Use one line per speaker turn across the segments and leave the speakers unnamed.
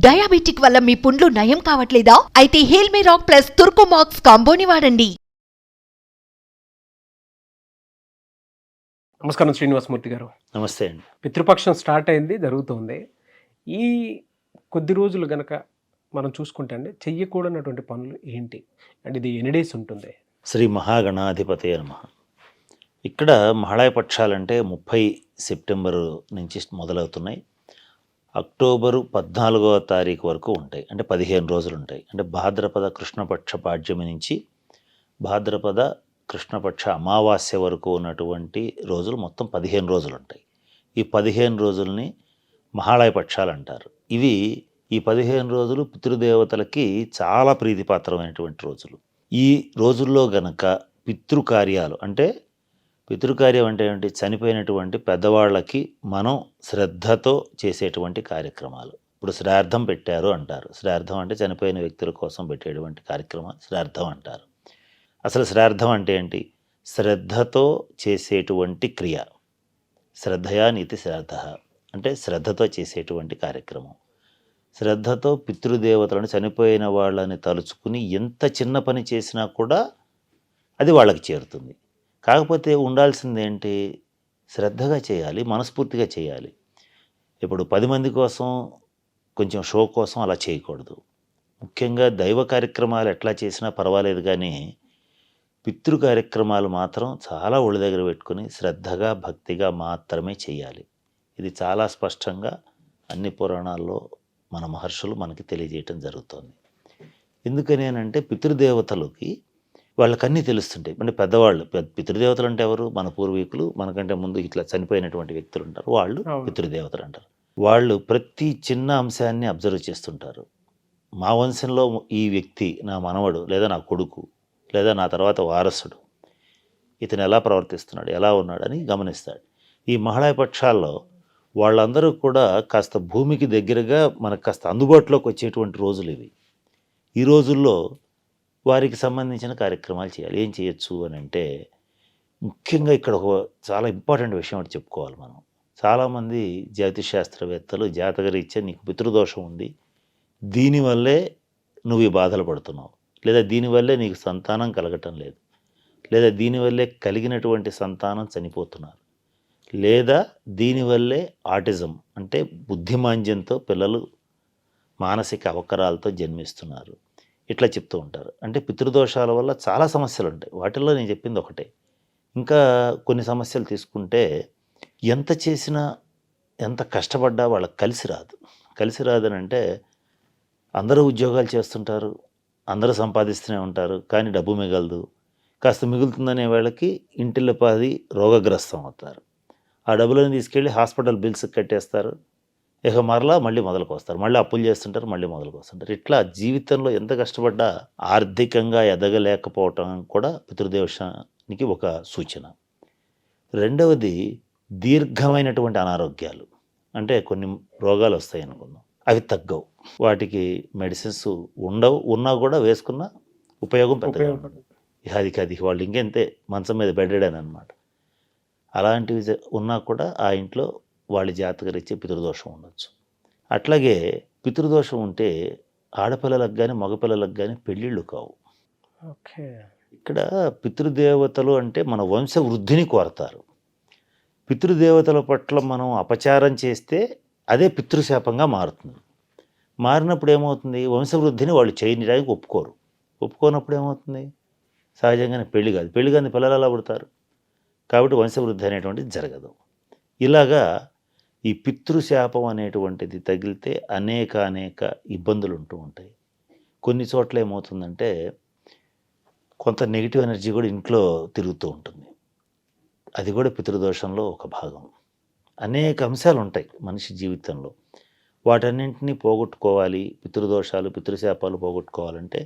Diabetic వల్ల మీ పుండ్లు నయం కావట్లేదా? అయితే హేల్మే రాక్ ప్లస్ తుర్కోమాక్స్ కాంబోని వాడండి.
నమస్కారం శ్రీనివాసమూర్తి గారు.
నమస్తే అండి.
పితృపక్షం స్టార్ట్ అయింది, జరుగుతుంది. ఈ కొద్ది రోజులు గనక మనం చూసుకుంటే అండి, చెయ్యకూడనటువంటి పనులు ఏంటి అండ్ ఇది ఎన్ని డేస్ ఉంటుంది?
శ్రీ మహాగణాధిపతయ నమః. ఇక్కడ మహాళయ పక్షాలంటే 30 సెప్టెంబరు నుంచి మొదలవుతున్నాయి. అక్టోబరు 14వ తారీఖు వరకు ఉంటాయి. అంటే 15 రోజులు ఉంటాయి. అంటే భాద్రపద కృష్ణపక్ష పాడ్యమి నుంచి భాద్రపద కృష్ణపక్ష అమావాస్య వరకు ఉన్నటువంటి రోజులు మొత్తం 15 రోజులు ఉంటాయి. ఈ 15 రోజుల్ని మహాళయ పక్షాలు అంటారు. ఈ 15 రోజులు పితృదేవతలకి చాలా ప్రీతిపాత్రమైనటువంటి రోజులు. ఈ రోజుల్లో గనక పితృకార్యాలు అంటే పితృకార్యం అంటే ఏంటి? చనిపోయినటువంటి పెద్దవాళ్ళకి మనం శ్రద్ధతో చేసేటువంటి కార్యక్రమాలు. ఇప్పుడు శ్రాద్ధం పెట్టారు అంటారు. శ్రాద్ధం అంటే చనిపోయిన వ్యక్తుల కోసం పెట్టేటువంటి కార్యక్రమాలు శ్రాద్ధం అంటారు. అసలు శ్రాద్ధం అంటే ఏంటి? శ్రద్ధతో చేసేటువంటి క్రియ. శ్రద్ధయా నీతి శ్రాద్ధ అంటే శ్రద్ధతో చేసేటువంటి కార్యక్రమం. శ్రద్ధతో పితృదేవతలను చనిపోయిన వాళ్ళని తలుచుకుని ఎంత చిన్న పని చేసినా కూడా అది వాళ్ళకి చేరుతుంది. కాకపోతే ఉండాల్సింది ఏంటి? శ్రద్ధగా చేయాలి, మనస్ఫూర్తిగా చేయాలి. ఇప్పుడు 10 మంది కోసం కొంచెం షో కోసం అలా చేయకూడదు. ముఖ్యంగా దైవ కార్యక్రమాలు ఎట్లా చేసినా పర్వాలేదు, కానీ పితృ కార్యక్రమాలు మాత్రం చాలా ఒళ్ళు దగ్గర పెట్టుకుని శ్రద్ధగా భక్తిగా మాత్రమే చేయాలి. ఇది చాలా స్పష్టంగా అన్ని పురాణాల్లో మన మహర్షులు మనకి తెలియజేయటం జరుగుతుంది. ఎందుకని అంటే పితృదేవతలకి వాళ్ళకన్నీ తెలుస్తుంటాయి. అంటే పెద్దవాళ్ళు పితృదేవతలు అంటే ఎవరు? మన పూర్వీకులు, మనకంటే ముందు ఇట్లా చనిపోయినటువంటి వ్యక్తులు ఉంటారు, వాళ్ళు పితృదేవతలు అంటారు. వాళ్ళు ప్రతి చిన్న అంశాన్ని అబ్జర్వ్ చేస్తుంటారు. మా వంశంలో ఈ వ్యక్తి నా మనవడు లేదా నా కొడుకు లేదా నా తర్వాత వారసుడు, ఇతను ఎలా ప్రవర్తిస్తున్నాడు, ఎలా ఉన్నాడు అని గమనిస్తాడు. ఈ మహాళయ పక్షాల్లో వాళ్ళందరూ కూడా కాస్త భూమికి దగ్గరగా మనకు కాస్త అందుబాటులోకి వచ్చేటువంటి రోజులు ఇవి. ఈ రోజుల్లో వారికి సంబంధించిన కార్యక్రమాలు చేయాలి. ఏం చేయొచ్చు అని అంటే, ముఖ్యంగా ఇక్కడ ఒక చాలా ఇంపార్టెంట్ విషయం ఒకటి చెప్పుకోవాలి మనం. చాలామంది జ్యోతిష్ శాస్త్రవేత్తలు జాతకరీత్యా నీకు పితృదోషం ఉంది, దీనివల్లే నువ్వు ఈ బాధలు పడుతున్నావు, లేదా దీనివల్లే నీకు సంతానం కలగటం లేదు, లేదా దీనివల్లే కలిగినటువంటి సంతానం చనిపోతున్నారు, లేదా దీనివల్లే ఆటిజం అంటే బుద్ధిమాంద్యంతో పిల్లలు మానసిక అవకరాలతో జన్మిస్తున్నారు, ఇట్లా చెప్తూ ఉంటారు. అంటే పితృదోషాల వల్ల చాలా సమస్యలు ఉంటాయి. వాటిల్లో నేను చెప్పింది ఒకటే. ఇంకా కొన్ని సమస్యలు తీసుకుంటే ఎంత చేసినా ఎంత కష్టపడ్డా వాళ్ళకి కలిసి రాదని అంటే, అందరూ ఉద్యోగాలు చేస్తుంటారు, అందరూ సంపాదిస్తూనే ఉంటారు, కానీ డబ్బు మిగలదు. కాస్త మిగులుతుందనే వాళ్ళకి ఇంటిల్లపాది రోగగ్రస్తం అవుతారు. ఆ డబ్బులను తీసుకెళ్ళి హాస్పిటల్ బిల్స్ కట్టేస్తారు. ఇక మళ్ళీ మొదలుకు వస్తారు, మళ్ళీ అప్పులు చేస్తుంటారు, మళ్ళీ మొదలుకు వస్తుంటారు. ఇట్లా జీవితంలో ఎంత కష్టపడ్డా ఆర్థికంగా ఎదగలేకపోవటం కూడా పితృదేశానికి ఒక సూచన. రెండవది దీర్ఘమైనటువంటి అనారోగ్యాలు. అంటే కొన్ని రోగాలు వస్తాయి అనుకుందాం, అవి తగ్గవు, వాటికి మెడిసిన్స్ ఉండవు, ఉన్నా కూడా వేసుకున్న ఉపయోగం పెద్దగా ఉండదు. అది వాళ్ళు ఇంకెంతే మంచం మీద బెడ్డెడని అనమాట. అలాంటివి ఉన్నా కూడా ఆ ఇంట్లో వాళ్ళ జాతకరీత్యా పితృదోషం ఉండొచ్చు. అట్లాగే పితృదోషం ఉంటే ఆడపిల్లలకు కానీ మగపిల్లలకు కానీ పెళ్ళిళ్ళు కావు.
ఓకే. ఇక్కడ
పితృదేవతలు అంటే మన వంశ వృద్ధిని కోరతారు. పితృదేవతల పట్ల మనం అపచారం చేస్తే అదే పితృశాపంగా మారుతుంది. మారినప్పుడు ఏమవుతుంది? వంశవృద్ధిని వాళ్ళు చేయడానికి ఒప్పుకోనప్పుడు ఏమవుతుంది? సహజంగానే పెళ్లి కాని పిల్లలు ఎలా పుడతారు? కాబట్టి వంశవృద్ధి అనేటువంటిది జరగదు. ఇలాగా ఈ పితృశాపం అనేటువంటిది తగిలితే అనేక ఇబ్బందులు ఉంటూ ఉంటాయి. కొన్ని చోట్ల ఏమవుతుందంటే కొంత నెగిటివ్ ఎనర్జీ కూడా ఇంట్లో తిరుగుతూ ఉంటుంది. అది కూడా పితృదోషంలో ఒక భాగం. అనేక అంశాలు ఉంటాయి మనిషి జీవితంలో. వాటన్నింటినీ పోగొట్టుకోవాలి, పితృదోషాలు పితృశాపాలు పోగొట్టుకోవాలంటే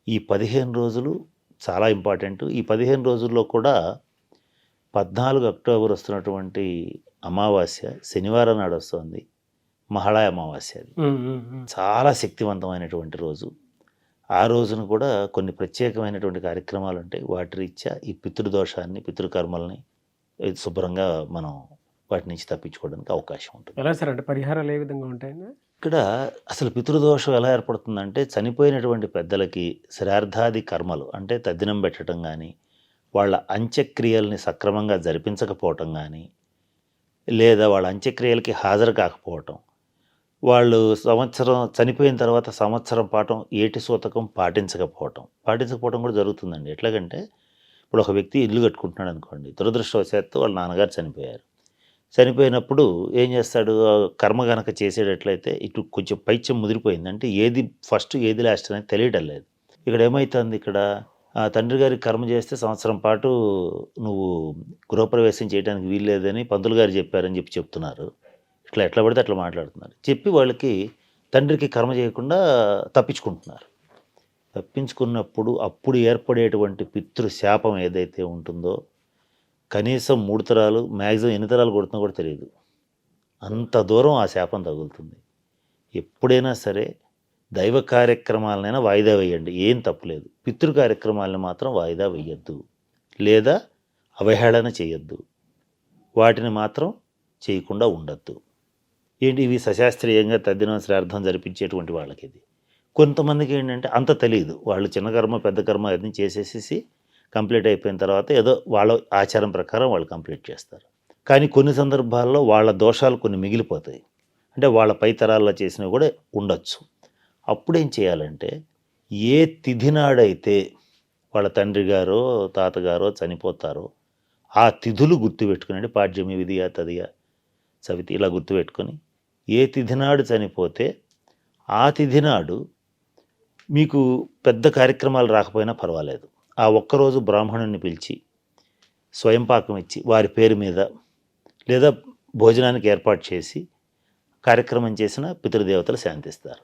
ఈ 15 రోజులు చాలా ఇంపార్టెంట్. ఈ 15 రోజుల్లో కూడా 14 అక్టోబర్ వస్తున్నటువంటి అమావాస్య శనివారం నాడు వస్తుంది, మహాళయ అమావాస్య. అది చాలా శక్తివంతమైనటువంటి రోజు. ఆ రోజున కూడా కొన్ని ప్రత్యేకమైనటువంటి కార్యక్రమాలు ఉంటాయి. వాటి రీత్యా ఈ పితృదోషాన్ని పితృకర్మల్ని శుభ్రంగా మనం వాటి నుంచి తప్పించుకోవడానికి అవకాశం ఉంటుంది.
ఎలా సార్? అంటే పరిహారాలు ఏ విధంగా ఉంటాయి?
ఇక్కడ అసలు పితృదోషం ఎలా ఏర్పడుతుందంటే చనిపోయినటువంటి పెద్దలకి శ్రార్థాది కర్మలు అంటే తద్దినం పెట్టడం కానీ, వాళ్ళ అంత్యక్రియల్ని సక్రమంగా జరిపించకపోవటం కానీ, లేదా వాళ్ళ అంత్యక్రియలకి హాజరు కాకపోవటం, వాళ్ళు సంవత్సరం చనిపోయిన తర్వాత సంవత్సరం పాటు ఏటి సూతకం పాటించకపోవటం కూడా జరుగుతుందండి. ఎట్లాగంటే ఇప్పుడు ఒక వ్యక్తి ఇల్లు కట్టుకుంటున్నాడు అనుకోండి, దురదృష్టవశాత్తు వాళ్ళ నాన్నగారు చనిపోయారు. చనిపోయినప్పుడు ఏం చేస్తాడు, కర్మ గనక చేసేటట్లయితే ఇటు కొంచెం పైత్యం ముదిరిపోయింది, అంటే ఏది ఫస్ట్ ఏది లాస్ట్ అనేది తెలియడం లేదు. ఇక్కడ ఏమవుతుంది, ఇక్కడ తండ్రి గారికి కర్మ చేస్తే సంవత్సరం పాటు నువ్వు గృహప్రవేశం చేయడానికి వీల్లేదని పంతులు గారు చెప్పారని చెప్తున్నారు. ఇట్లా ఎట్లా పడితే అట్లా మాట్లాడుతున్నారు. చెప్పి వాళ్ళకి తండ్రికి కర్మ చేయకుండా తప్పించుకున్నప్పుడు అప్పుడు ఏర్పడేటువంటి పితృశాపం ఏదైతే ఉంటుందో కనీసం 3 తరాలు, మ్యాక్సిమం ఎన్ని తరాలు కొడుతుందో కూడా తెలియదు. అంత దూరం ఆ శాపం తగులుతుంది. ఎప్పుడైనా సరే దైవ కార్యక్రమాలనైనా వాయిదా వేయండి, ఏం తప్పులేదు. పితృ కార్యక్రమాలను మాత్రం వాయిదా వేయద్దు, లేదా అవహేళన చేయొద్దు, వాటిని మాత్రం చేయకుండా ఉండద్దు. ఏంటి ఇవి సశాస్త్రీయంగా తద్దినం శ్రార్థం జరిపించేటువంటి వాళ్ళకి ఇది. కొంతమందికి ఏంటంటే అంత తెలియదు, వాళ్ళు చిన్న కర్మ పెద్ద కర్మ అన్నీ చేసేసి కంప్లీట్ అయిపోయిన తర్వాత ఏదో వాళ్ళ ఆచారం ప్రకారం వాళ్ళు కంప్లీట్ చేస్తారు. కానీ కొన్ని సందర్భాల్లో వాళ్ళ దోషాలు కొన్ని మిగిలిపోతాయి, అంటే వాళ్ళ పై తరాల్లో చేసినవి కూడా ఉండొచ్చు. అప్పుడేం చేయాలంటే ఏ తిథి నాడైతే వాళ్ళ తండ్రి గారో తాతగారో చనిపోతారో ఆ తిథులు గుర్తుపెట్టుకుని, అంటే పాడ్యమి, విధియ, తదియ, సవితి ఇలా గుర్తుపెట్టుకొని ఏ తిథి నాడు చనిపోతే ఆ తిథి నాడు మీకు పెద్ద కార్యక్రమాలు రాకపోయినా పర్వాలేదు, ఆ ఒక్కరోజు బ్రాహ్మణుని పిలిచి స్వయంపాకం ఇచ్చి వారి పేరు మీద లేదా భోజనానికి ఏర్పాటు చేసి కార్యక్రమం చేసిన పితృదేవతలు శాంతిస్తారు.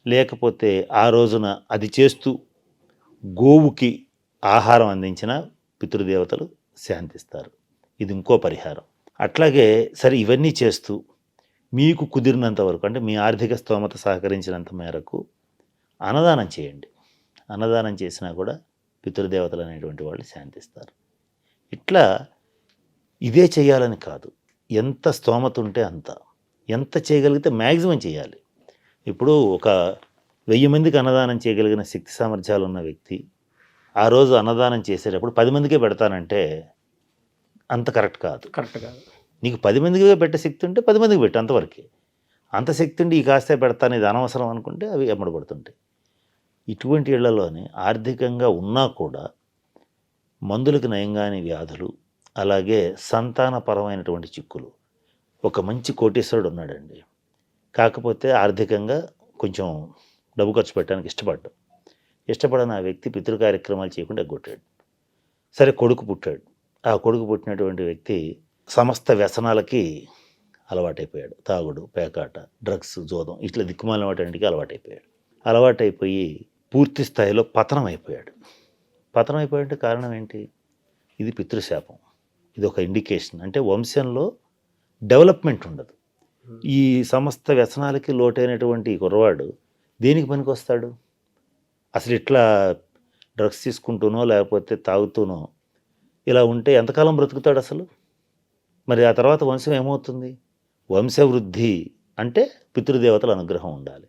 లేకపోతే ఆ రోజున అది చేస్తూ గోవుకి ఆహారం అందించిన పితృదేవతలు శాంతిస్తారు. ఇది ఇంకో పరిహారం. అట్లాగే సరే ఇవన్నీ చేస్తూ మీకు కుదిరినంత వరకు, అంటే మీ ఆర్థిక స్తోమత సహకరించినంత మేరకు అన్నదానం చేయండి. అన్నదానం చేసినా కూడా పితృదేవతలు అనేటువంటి వాళ్ళు శాంతిస్తారు. ఇట్లా ఇదే చేయాలని కాదు, ఎంత స్తోమత ఉంటే అంత, ఎంత చేయగలిగితే మ్యాక్సిమం చేయాలి. ఇప్పుడు ఒక 1000 మందికి అన్నదానం చేయగలిగిన శక్తి సామర్థ్యాలు ఉన్న వ్యక్తి ఆ రోజు అన్నదానం చేసేటప్పుడు 10 మందికే పెడతానంటే అంత కరెక్ట్ కాదు. నీకు 10 మందికి పెట్టే శక్తి ఉంటే 10 మందికి పెట్టు, అంతవరకే. అంత శక్తి ఉండి ఈ కాస్తే పెడతాను ఇది అనవసరం అనుకుంటే అవి ఎమ్మడబడుతుంటాయి. ఇటువంటి ఇళ్లలోనే ఆర్థికంగా ఉన్నా కూడా మందులకు నయంగాని వ్యాధులు, అలాగే సంతానపరమైనటువంటి చిక్కులు. ఒక మంచి కోటీశ్వరుడు ఉన్నాడండి, కాకపోతే ఆర్థికంగా కొంచెం డబ్బు ఖర్చు పెట్టడానికి ఇష్టపడని ఆ వ్యక్తి పితృ కార్యక్రమాలు చేయకుండా ఎగ్గొట్టాడు. సరే కొడుకు పుట్టాడు, ఆ కొడుకు పుట్టినటువంటి వ్యక్తి సమస్త వ్యసనాలకి అలవాటైపోయాడు. తాగుడు, పేకాట, డ్రగ్స్, జోదం ఇట్లా దిక్కుమాలిన వాటికి అలవాటైపోయి పూర్తి స్థాయిలో పతనం అయిపోయాడు. కారణం ఏంటి? ఇది పితృశాపం. ఇది ఒక ఇండికేషన్, అంటే వంశంలో డెవలప్మెంట్ ఉండదు. ఈ సమస్త వ్యసనాలకి లోటైనటువంటి ఈ కుర్రవాడు దేనికి పనికి వస్తాడు? అసలు ఇట్లా డ్రగ్స్ తీసుకుంటూనో లేకపోతే తాగుతూనో ఇలా ఉంటే ఎంతకాలం బ్రతుకుతాడు అసలు? మరి ఆ తర్వాత వంశం ఏమవుతుంది? వంశవృద్ధి అంటే పితృదేవతల అనుగ్రహం ఉండాలి.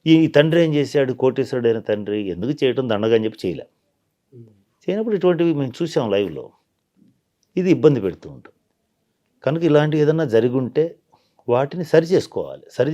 ఈ తండ్రి ఏం చేశాడు? కోటీశ్వరుడైన తండ్రి ఎందుకు చేయటం దండగా అని చెప్పి చేయనప్పుడు ఇటువంటివి మేము చూసాం లైవ్లో. ఇది ఇబ్బంది పెడుతూ ఉంటుంది. కనుక ఇలాంటివి ఏదన్నా జరిగి ఉంటే వాటిని సరి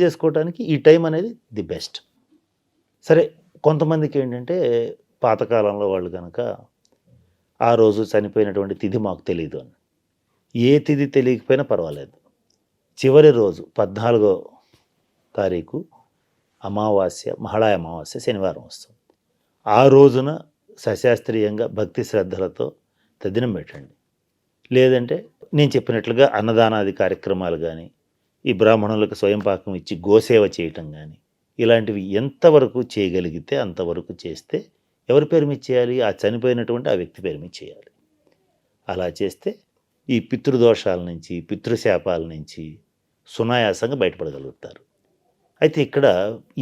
చేసుకోవడానికి ఈ టైం అనేది ది బెస్ట్. సరే కొంతమందికి ఏంటంటే పాతకాలంలో వాళ్ళు కనుక ఆ రోజు చనిపోయినటువంటి తిథి మాకు తెలియదు అని, ఏ తిథి తెలియకపోయినా పర్వాలేదు, చివరి రోజు 14వ తారీఖు అమావాస్య, మహాళయ అమావాస్య శనివారం వస్తుంది. ఆ రోజున సశాస్త్రీయంగా భక్తి శ్రద్ధలతో తద్దినం పెట్టండి. లేదంటే నేను చెప్పినట్లుగా అన్నదానాది కార్యక్రమాలు కానీ, ఈ బ్రాహ్మణులకు స్వయంపాకం ఇచ్చి గోసేవ చేయటం కానీ, ఇలాంటివి ఎంతవరకు చేయగలిగితే అంతవరకు చేస్తే ఎవరి పేరు మీద చేయాలి? ఆ చనిపోయినటువంటి ఆ వ్యక్తి పేరు మీద చేయాలి. అలా చేస్తే ఈ పితృదోషాల నుంచి, పితృశాపాల నుంచి సునాయాసంగా బయటపడగలుగుతారు. అయితే ఇక్కడ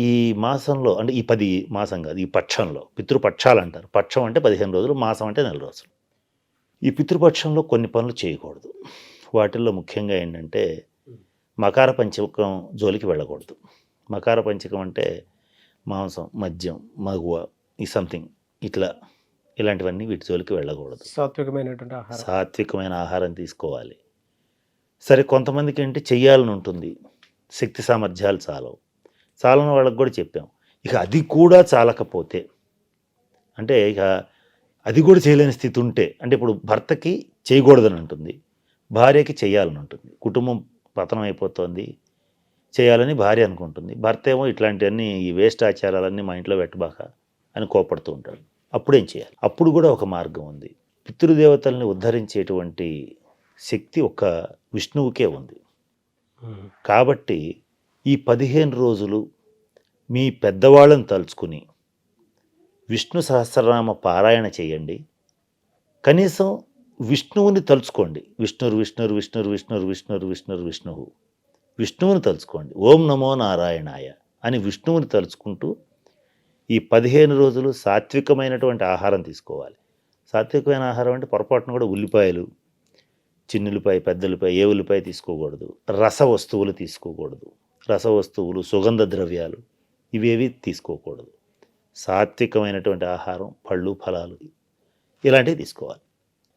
ఈ మాసంలో, అంటే ఈ 10 మాసం కాదు, ఈ పక్షంలో పితృపక్షాలు అంటారు. పక్షం అంటే 15 రోజులు, మాసం అంటే 4 రోజులు. ఈ పితృపక్షంలో కొన్ని పనులు చేయకూడదు. వాటిల్లో ముఖ్యంగా ఏంటంటే మకార పంచకం జోలికి వెళ్ళకూడదు. మకార పంచకం అంటే మాంసం, మద్యం, మగువ, ఈ సంథింగ్ ఇలాంటివన్నీ వీటి జోలికి వెళ్ళకూడదు.
సాత్వికమైనటువంటి ఆహారం.
సాత్వికమైన ఆహారం తీసుకోవాలి. సరే, కొంతమందికి ఏంటి చెయ్యాలని ఉంటుంది, శక్తి సామర్థ్యాలు చాలని వాళ్ళకి కూడా చెప్పాం. ఇక అది కూడా చాలకపోతే, అంటే ఇక అది కూడా చేయలేని స్థితి ఉంటే, అంటే ఇప్పుడు భర్తకి చేయకూడదని ఉంటుంది, భార్యకి చేయాలని ఉంటుంది, కుటుంబం పతనం అయిపోతుంది, చేయాలని భార్య అనుకుంటుంది, భర్త ఏమో ఇట్లాంటివన్నీ ఈ వేస్ట్ ఆచారాలన్నీ మా ఇంట్లో పెట్టబాక అని కోపడుతూ ఉంటాడు. అప్పుడేం చేయాలి? అప్పుడు కూడా ఒక మార్గం ఉంది. పితృదేవతల్ని ఉద్ధరించేటువంటి శక్తి ఒక్క విష్ణువుకే ఉంది. కాబట్టి ఈ 15 రోజులు మీ పెద్దవాళ్ళని తలుచుకుని విష్ణు సహస్రనామ పారాయణ చేయండి. కనీసం విష్ణువుని తలుచుకోండి. విష్ణువుని తలుచుకోండి. ఓం నమో నారాయణాయ అని విష్ణువుని తలుచుకుంటూ ఈ 15 రోజులు సాత్వికమైనటువంటి ఆహారం తీసుకోవాలి. సాత్వికమైన ఆహారం అంటే పొరపాటున కూడా ఉల్లిపాయలు, చిన్నులపాయ, పెద్దలపాయ, ఏ ఉల్లిపాయ తీసుకోకూడదు, రస వస్తువులు తీసుకోకూడదు, సుగంధ ద్రవ్యాలు ఇవేవి తీసుకోకూడదు. సాత్వికమైనటువంటి ఆహారం, పళ్ళు, ఫలాలు ఇలాంటివి తీసుకోవాలి.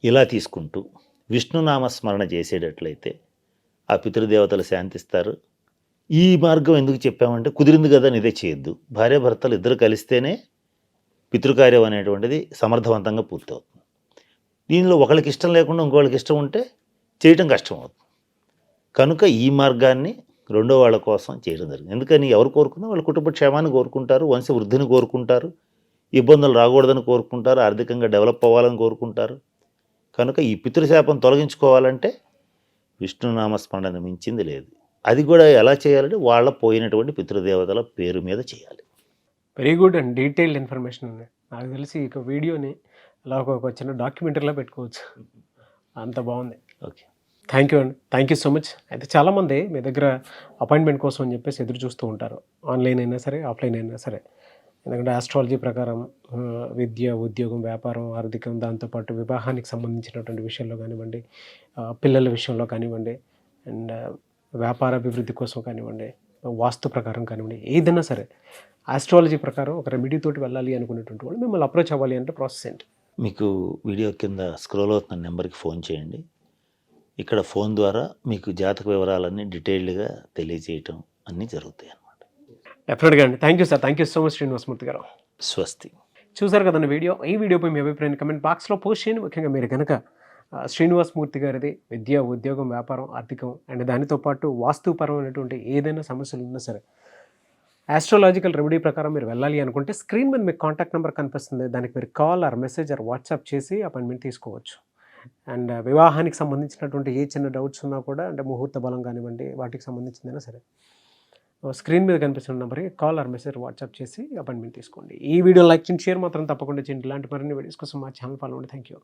ఇలా తీసుకుంటూ విష్ణునామస్మరణ చేసేటట్లయితే ఆ పితృదేవతలు శాంతిస్తారు. ఈ మార్గం ఎందుకు చెప్పామంటే, కుదిరింది కదా అని ఇదే చేయొద్దు. భార్యాభర్తలు ఇద్దరు కలిస్తేనే పితృకార్యం అనేటువంటిది సమర్థవంతంగా పూర్తవుతుంది. దీనిలో ఒకరికి ఇష్టం లేకుండా ఇంకొకరికి ఇష్టం ఉంటే చేయటం కష్టం అవుతుంది. కనుక ఈ మార్గాన్ని రెండో వాళ్ళ కోసం చేయడం జరిగింది. ఎందుకని ఎవరు కోరుకున్నా వాళ్ళ కుటుంబ క్షేమాన్ని కోరుకుంటారు, వంశ వృద్ధిని కోరుకుంటారు, ఇబ్బందులు రాకూడదని కోరుకుంటారు, ఆర్థికంగా డెవలప్ అవ్వాలని కోరుకుంటారు. కనుక ఈ పితృశాపం తొలగించుకోవాలంటే విష్ణునామస్మరణ మించింది లేదు. అది కూడా ఎలా చేయాలంటే వాళ్ళ పోయినటువంటి పితృదేవతల పేరు మీద చేయాలి.
Very good and detailed information ఉంది. నాకు తెలిసి ఇక వీడియోని అలా ఒక చిన్న డాక్యుమెంటరీలో పెట్టుకోవచ్చు, అంత బాగుంది.
ఓకే,
థ్యాంక్ యూ అండి, థ్యాంక్ యూ సో మచ్. అయితే చాలామంది మీ దగ్గర అపాయింట్మెంట్ కోసం అని చెప్పేసి ఎదురు చూస్తూ ఉంటారు, ఆన్లైన్ అయినా సరే, ఆఫ్లైన్ అయినా సరే. ఎందుకంటే ఆస్ట్రాలజీ ప్రకారం విద్య, ఉద్యోగం, వ్యాపారం, ఆర్థికం, దాంతోపాటు వివాహానికి సంబంధించినటువంటి విషయంలో కానివ్వండి, పిల్లల విషయంలో కానివ్వండి, అండ్ వ్యాపార అభివృద్ధి కోసం కానివ్వండి, వాస్తు ప్రకారం కానివ్వండి, ఏదైనా సరే ఆస్ట్రాలజీ ప్రకారం ఒక రెమెడీ తోటి వెళ్ళాలి అనుకునేటువంటి వాళ్ళు మిమ్మల్ని అప్రోచ్ అవ్వాలి అంటే ప్రాసెస్ ఏంటి?
మీకు వీడియో కింద స్క్రోల్ అవుతున్న నెంబర్కి ఫోన్ చేయండి. ఇక్కడ ఫోన్ ద్వారా మీకు జాతక వివరాలన్నీ డీటెయిల్డ్గా తెలియజేయటం అన్నీ జరుగుతాయి అన్నమాట.
డెఫినెట్గా అండి. Thank you sir, thank you so much Srinivasamurthy గారు.
స్వస్తి.
చూసారు కదండి వీడియో. ఈ వీడియోపై మీ అభిప్రాయాన్ని కమెంట్ బాక్స్లో పోస్ట్ చేయండి. ముఖ్యంగా మీరు కనుక శ్రీనివాసమూర్తి గారిది విద్య, ఉద్యోగం, వ్యాపారం, ఆర్థికం అండ్ దానితో పాటు వాస్తుపరమైనటువంటి ఏదైనా సమస్యలు ఉన్నా సరే ఆస్ట్రాలజికల్ రెమెడీ ప్రకారం మీరు వెళ్ళాలి అనుకుంటే స్క్రీన్ మీద మీకు కాంటాక్ట్ నెంబర్ కనిపిస్తుంది, దానికి మీరు call or message or WhatsApp చేసి అపాయింట్మెంట్ తీసుకోవచ్చు. అండ్ వివాహానికి సంబంధించినటువంటి ఏ చిన్న డౌట్స్ ఉన్నా కూడా, అంటే ముహూర్త బలం కానివ్వండి, వాటికి సంబంధించిందైనా సరే స్క్రీన్ మీద కనిపిస్తున్న నెంబర్కి కాల్ ఆర్ మెసేజ్ వాట్సాప్ చేసి అపాయింట్మెంట్ తీసుకోండి. ఈ వీడియో లైక్ చేయండి, షేర్ మాత్రం తప్పకుండా చేయండి. ఇలాంటి మరిన్ని వీడియోస్ కోసం మా ఛానల్ ఫాలో అవ్వండి. Thank you.